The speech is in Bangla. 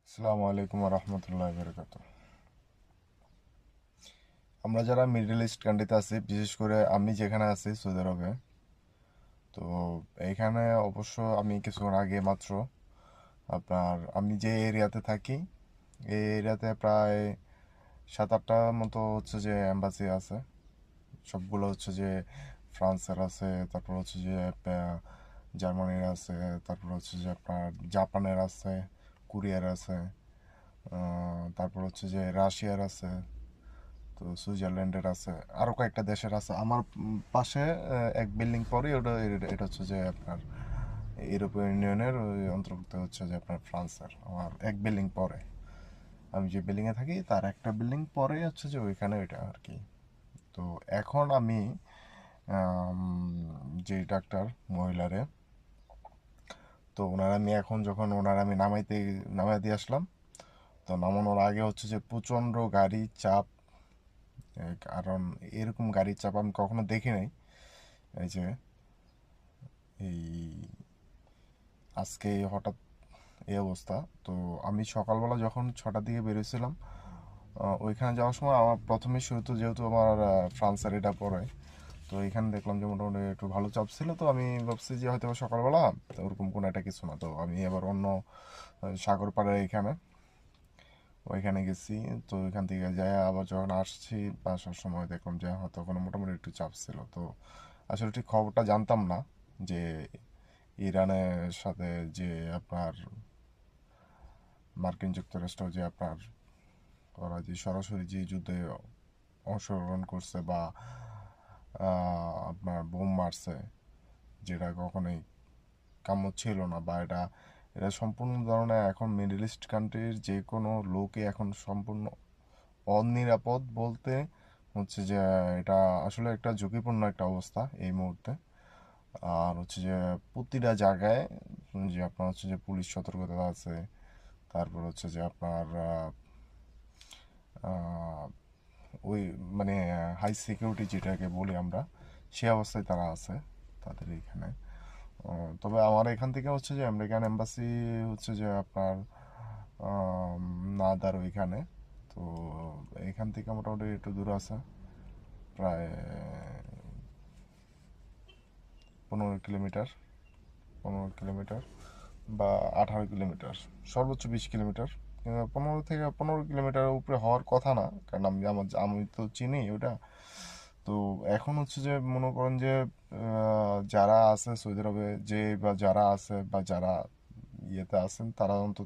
আসসালামু আলাইকুম রহমতুল্লাহ বরকাত। আমরা যারা মিডল ইস্ট কান্ট্রিতে আছি, বিশেষ করে আমি যেখানে আছি সৌদি আরবে, তো এইখানে অবশ্য আমি কিছুক্ষণ আগে মাত্র আমি যে এরিয়াতে থাকি এই এরিয়াতে প্রায় 7-8টা মতো হচ্ছে যে এম্বাসি আছে। সবগুলো হচ্ছে যে ফ্রান্সের আছে, তারপর হচ্ছে যে জার্মানির আছে, তারপর হচ্ছে যে আপনার জাপানের আছে, কোরিয়ার আছে, তারপর হচ্ছে যে রাশিয়ার আছে, তো সুইজারল্যান্ডের আছে, আরও কয়েকটা দেশের আছে। আমার পাশে এক বিল্ডিং পরে ওটা এটা হচ্ছে যে আপনার ইউরোপিয়ান ইউনিয়নের ওই অন্তর্ভুক্ত হচ্ছে যে আপনার ফ্রান্সের। আমার এক বিল্ডিং পরে, আমি যে বিল্ডিংয়ে থাকি তার একটা বিল্ডিং পরেই হচ্ছে যে ওইখানে ওইটা আর কি। তো এখন আমি আম, যে ডাক্তার মহিলারে, তো আমি এখন যখন আমি নামাই দিয়ে আসলাম, তো নামানোর আগে হচ্ছে যে প্রচণ্ড গাড়ি চাপ। কারণ এরকম গাড়ির চাপ আমি কখনো দেখি নাই। এই যে এই আজকে হঠাৎ এই অবস্থা। তো আমি সকালবেলা যখন 6টার দিকে বেরিয়েছিলাম, ওইখানে যাওয়ার সময় আমার প্রথমে শুরুতে যেহেতু আমার ফ্রান্সের এটা পড়ে, তো এখানে দেখলাম যে মোটামুটি একটু ভালো চাপ ছিল। তো আমি ভাবছি যে হয়তো বা সকালবেলা তো ওরকম কোনো একটা কিছু না। তো আমি এবার অন্য সাগর পাড়ের এখানে ওইখানে গেছি। তো ওইখান থেকে যাই আবার যখন আসছি বা আসার সময় দেখলাম যে হয়তো ওখানে মোটামুটি একটু চাপ ছিল। তো আসলে ঠিক খবরটা জানতাম না যে ইরানের সাথে যে আপনার মার্কিন যুক্তরাষ্ট্র যে আপনার ওরা যে সরাসরি যে যুদ্ধে অংশগ্রহণ করছে বা আপনার বোম মারছে, যেটা কখনোই কাম্য ছিল না, বা এটা এটা সম্পূর্ণ ধরনের এখন মিডল ইস্ট কান্ট্রির যে কোনো লোকে এখন সম্পূর্ণ অনিরাপদ বলতে হচ্ছে যে এটা আসলে একটা ঝুঁকিপূর্ণ একটা অবস্থা এই মুহূর্তে। আর হচ্ছে যে প্রতিটা জায়গায় যে আপনার হচ্ছে যে পুলিশ সতর্কতা আছে, তারপর হচ্ছে যে আপনার আহ, ওই মানে হাই সিকিউরিটি যেটাকে বলি আমরা, সে অবস্থায় তারা আছে তাদের এইখানে। তবে আমার এখান থেকে হচ্ছে যে আমেরিকান এম্বাসি হচ্ছে যে আপনার নাদার ওইখানে। তো এখান থেকে মোটামুটি একটু দূর আছে, প্রায় 15 কিলোমিটার, 15 কিলোমিটার বা 18 কিলোমিটার, সর্বোচ্চ 20 কিলোমিটার। 15 থেকে 15 কিলোমিটারের উপরে হওয়ার কথা না, কারণ আমি তো চিনি ওটা। তো এখন হচ্ছে যে মনে করেন যে যারা আছে সৌদি আরবে, যে বা যারা আছে বা যারা ইয়েতে আছেন তারা অন্তত